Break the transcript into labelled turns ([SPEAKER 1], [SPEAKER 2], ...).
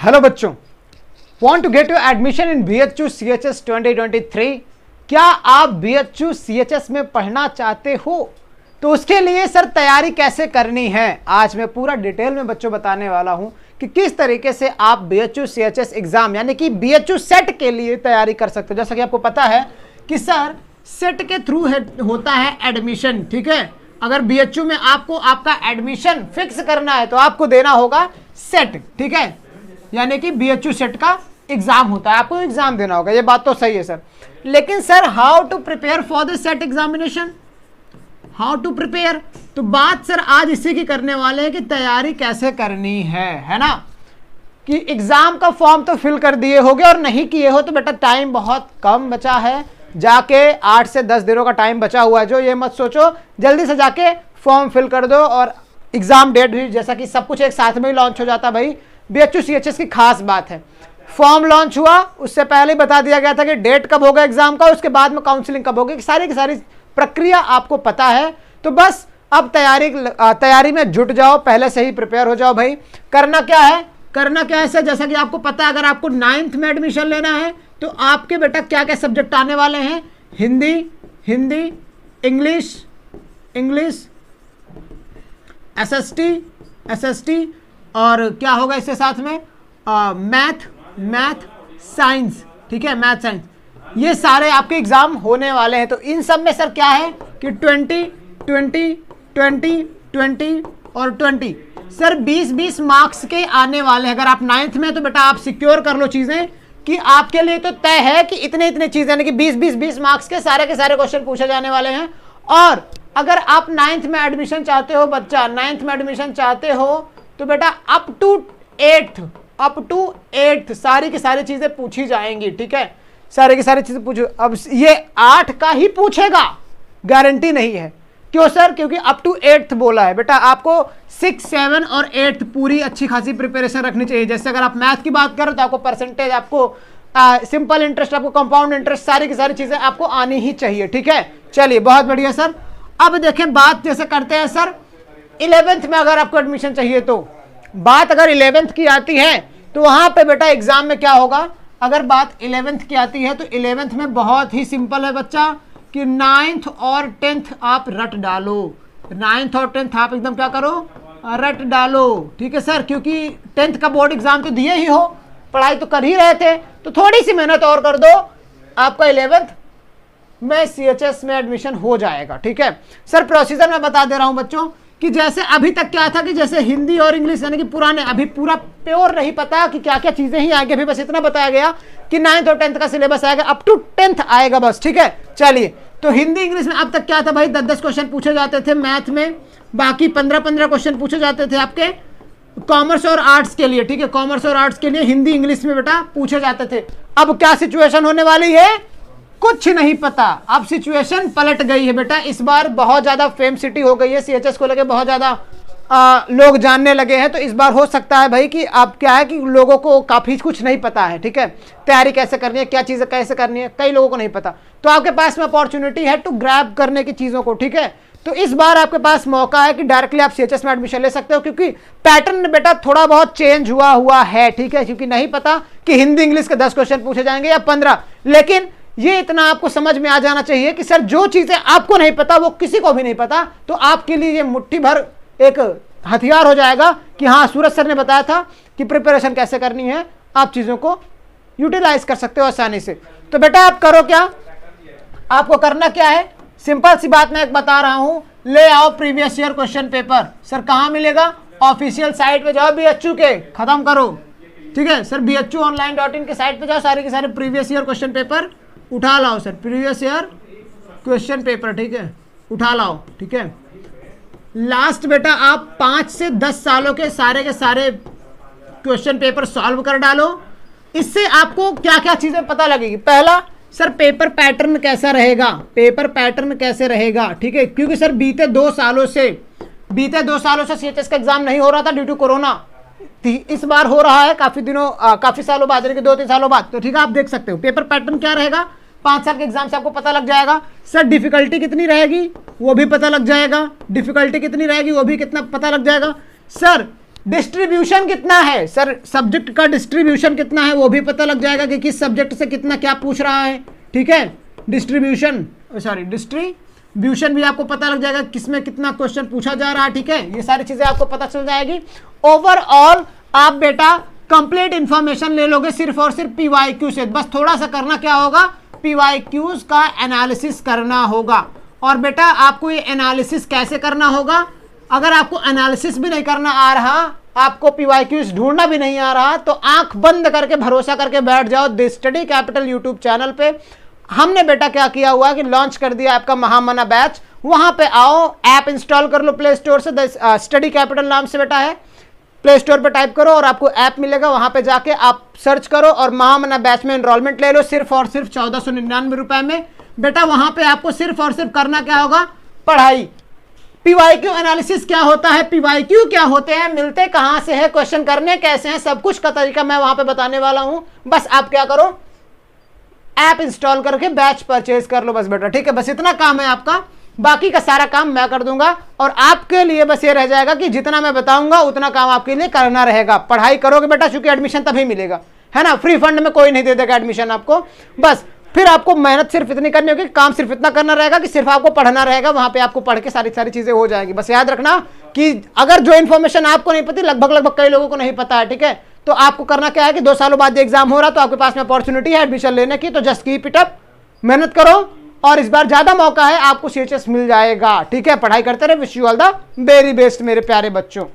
[SPEAKER 1] Hello बच्चों, want to get your admission in BHU CHS 2023। क्या आप BHU CHS में पढ़ना चाहते हो? तो उसके लिए सर तैयारी कैसे करनी है, आज मैं पूरा डिटेल में बच्चों बताने वाला हूं कि किस तरीके से आप BHU CHS एग्जाम यानी कि BHU सेट के लिए तैयारी कर सकते हो। जैसा कि आपको पता है कि सर सेट के थ्रू होता है एडमिशन, ठीक है। अगर BHU में आपको आपका एडमिशन फिक्स करना है तो आपको देना होगा सेट, ठीक है, यानी कि BHU सेट का एग्जाम होता है, आपको एग्जाम देना होगा। ये बात तो सही है सर, लेकिन sir how to prepare for the SET examination, how to prepare, तो बात सर आज इसी की करने वाले हैं कि तैयारी कैसे करनी है ना। कि एग्जाम का फॉर्म तो फिल कर दिए होगे और नहीं किए हो तो बेटा टाइम बहुत कम बचा है, जाके 8 से 10 दिनों का टाइम बचा हुआ है। जो ये मत सोचो, जल्दी से जाके फॉर्म फिल कर दो और एग्जाम डेट भी जैसा कि सब कुछ एक साथ में ही लॉन्च हो जाता। भाई BHU CHS की खास बात है, फॉर्म लॉन्च हुआ उससे पहले ही बता दिया गया था कि डेट कब होगा एग्जाम का, उसके बाद में काउंसलिंग कब होगी, सारी की सारी प्रक्रिया आपको पता है। तो बस अब तैयारी में जुट जाओ, पहले से ही प्रिपेयर हो जाओ। भाई करना क्या है सर, जैसा कि आपको पता है अगर आपको 9th में एडमिशन लेना है तो आपके बेटा क्या क्या सब्जेक्ट आने वाले हैं, हिंदी, इंग्लिश, SST और क्या होगा इसके साथ में मैथ साइंस, ठीक है, मैथ साइंस, ये सारे आपके एग्जाम होने वाले हैं। तो इन सब में सर क्या है कि 20 और 20 सर 20 मार्क्स के आने वाले हैं। अगर आप 9th में तो बेटा आप सिक्योर कर लो चीजें कि आपके लिए तो तय है कि इतने चीजें यानी कि 20 मार्क्स के सारे क्वेश्चन पूछे जाने वाले हैं। और अगर आप 9th में एडमिशन चाहते हो बच्चा, 9th में एडमिशन चाहते हो तो बेटा अप टू 8th सारी की सारी चीजें पूछी जाएंगी, ठीक है, सारी की सारी चीजें पूछो। अब ये 8 का ही पूछेगा, गारंटी नहीं है। क्यों सर? क्योंकि अप टू 8th बोला है। बेटा आपको 6, 7 और 8th पूरी अच्छी खासी प्रिपरेशन रखनी चाहिए। जैसे अगर आप मैथ की बात करो तो आपको परसेंटेज, आपको सिंपल इंटरेस्ट, आपको कंपाउंड इंटरेस्ट, सारी की सारी चीजें आपको आनी ही चाहिए, ठीक है। चलिए बहुत बढ़िया सर। अब देखें बात जैसे करते हैं सर 11th में अगर आपको एडमिशन चाहिए तो बात अगर 11th की आती है तो वहां पे बेटा एग्जाम में क्या होगा, अगर बात 11th की आती है तो 11th में बहुत ही सिंपल है बच्चा कि 9th और 10th आप रट डालो, 9th और 10th आप एकदम क्या करो, रट डालो, ठीक है सर। क्योंकि 10th का बोर्ड एग्जाम तो दिए ही हो, पढ़ाई तो कर ही रहे थे, तो थोड़ी सी मेहनत और कर दो, आपका 11th में CHS में एडमिशन हो जाएगा, ठीक है सर। प्रोसीजर मैं बता दे रहा हूं बच्चों कि जैसे अभी तक क्या था कि जैसे हिंदी और इंग्लिश यानी कि पुराने, अभी पूरा प्योर नहीं पता कि क्या क्या चीजें ही आएंगी, अभी बस इतना बताया गया कि 9th और 10th का सिलेबस आएगा, अप टू 10th आएगा बस, ठीक है। चलिए तो हिंदी इंग्लिश में अब तक क्या था भाई, 10 क्वेश्चन पूछे जाते थे, मैथ में बाकी 15 क्वेश्चन पूछे जाते थे आपके कॉमर्स और आर्ट्स के लिए, ठीक है, कॉमर्स और आर्ट्स के लिए हिंदी इंग्लिश में बेटा पूछे जाते थे। अब क्या सिचुएशन होने वाली है, कुछ नहीं पता, अब सिचुएशन पलट गई है बेटा। इस बार बहुत ज्यादा फेम सिटी हो गई है, CHS को लेके बहुत ज्यादा लोग जानने लगे हैं। तो इस बार हो सकता है भाई कि अब क्या है कि लोगों को काफी कुछ नहीं पता है, ठीक है, तैयारी कैसे करनी है, क्या चीजें कैसे करनी है, कई लोगों को नहीं पता। तो आपके पास में अपॉर्चुनिटी है टू ग्रैब करने की चीजों को, ठीक है। तो इस बार आपके पास मौका है कि डायरेक्टली आप CHS में एडमिशन ले सकते हो, क्योंकि पैटर्न बेटा थोड़ा बहुत चेंज हुआ है, ठीक है। क्योंकि नहीं पता कि हिंदी इंग्लिश के 10 क्वेश्चन पूछे जाएंगे या 15, लेकिन ये इतना आपको समझ में आ जाना चाहिए कि सर जो चीजें आपको नहीं पता वो किसी को भी नहीं पता, तो आपके लिए ये मुट्ठी भर एक हथियार हो जाएगा कि हाँ सूरज सर ने बताया था कि प्रिपरेशन कैसे करनी है, आप चीजों को यूटिलाइज कर सकते हो आसानी से। तो बेटा आप करो क्या, आपको करना क्या है, सिंपल सी बात मैं एक बता रहा हूं, ले आओ previous year question paper. Sir कहां मिलेगा, ऑफिशियल साइट पे जाओ, BHU के खत्म करो, ठीक है सर, BHUonline.in के साइट पे जाओ, सारे के सारे प्रीवियस ईयर क्वेश्चन पेपर उठा लाओ sir, previous year question paper, ठीक है, उठा लाओ, ठीक है। लास्ट बेटा आप 5 से 10 सालों के सारे क्वेश्चन पेपर सॉल्व कर डालो। इससे आपको क्या क्या चीजें पता लगेगी, पहला सर पेपर पैटर्न कैसा रहेगा, ठीक है, क्योंकि सर बीते 2 सालों से CHS का एग्जाम नहीं हो रहा था ड्यू टू कोरोना, इस बार हो रहा है काफी सालों बाद, 2-3 सालों बाद। तो ठीक है आप देख सकते हो पेपर पैटर्न क्या रहेगा, 5 साल के एग्जाम से आपको पता लग जाएगा। सर डिफिकल्टी कितनी रहेगी वो भी पता लग जाएगा, डिफिकल्टी कितनी रहेगी वो भी कितना पता लग जाएगा। सर डिस्ट्रीब्यूशन कितना है सर, सब्जेक्ट का डिस्ट्रीब्यूशन कितना है वो भी पता लग जाएगा कि किस सब्जेक्ट से कितना क्या पूछ रहा है, ठीक है। डिस्ट्रीब्यूशन भी आपको पता लग जाएगा किसमें कितना क्वेश्चन पूछा जा रहा है, ठीक है। ये सारी चीजें आपको पता चल जाएगी। ओवरऑल आप बेटा कंप्लीट इंफॉर्मेशन ले लोगे सिर्फ और सिर्फ पीवाईक्यू से। बस थोड़ा सा करना क्या होगा, पीवाईक्यूज का एनालिसिस करना होगा। और बेटा आपको ये एनालिसिस कैसे करना होगा, अगर आपको एनालिसिस भी नहीं करना आ रहा, आपको पीवाईक्यूज ढूंढना भी नहीं आ रहा, तो आंख बंद करके भरोसा करके बैठ जाओ the study capital YouTube channel पे। हमने बेटा क्या किया हुआ कि लॉन्च कर दिया आपका महामना बैच। वहां पे आओ, ऐप इंस्टॉल कर लो प्ले स्टोर से, द स्टडी कैपिटल नाम से बेटा है, प्ले स्टोर पे टाइप करो और आपको ऐप मिलेगा। वहां पे जाके आप सर्च करो और महामना बैच में एनरोलमेंट ले लो सिर्फ और सिर्फ 1499 रुपए में। बेटा वहां पे आपको सिर्फ और सिर्फ करना क्या होगा, पढ़ाई। पीवाईक्यू एनालिसिस क्या होता है, पीवाईक्यू क्या होते हैं, मिलते कहां से है, क्वेश्चन करने कैसे हैं, सब कुछ का तरीका मैं वहां पे बताने वाला हूं। बस आप क्या करो, ऐप इंस्टॉल करके बैच परचेज कर लो बस बेटा, ठीक है। बस इतना काम है आपका, बाकी का सारा काम मैं कर दूंगा। और आपके लिए बस ये रह जाएगा कि जितना मैं बताऊंगा उतना काम आपके लिए करना रहेगा। पढ़ाई करोगे बेटा, चूंकि एडमिशन तभी मिलेगा, है ना, फ्री फंड में कोई नहीं दे देगा एडमिशन आपको। बस फिर आपको मेहनत सिर्फ इतनी करनी होगी, काम सिर्फ इतना करना रहेगा कि सिर्फ आपको पढ़ना रहेगा। वहां पे आपको पढ़ के सारी चीजें हो जाएंगी। बस याद रखना कि अगर जो इन्फॉर्मेशन आपको नहीं पता, लगभग कई लोगों को नहीं पता है, ठीक है, तो आपको करना क्या है कि 2 सालों बाद एग्जाम हो रहा तो आपके पास में अपॉर्चुनिटी है एडमिशन लेने की, तो जस्ट कीप इट अप, मेहनत करो और इस बार ज्यादा मौका है, आपको सीएचएस मिल जाएगा, ठीक है। पढ़ाई करते रहे। Wish you all the very best मेरे प्यारे बच्चों।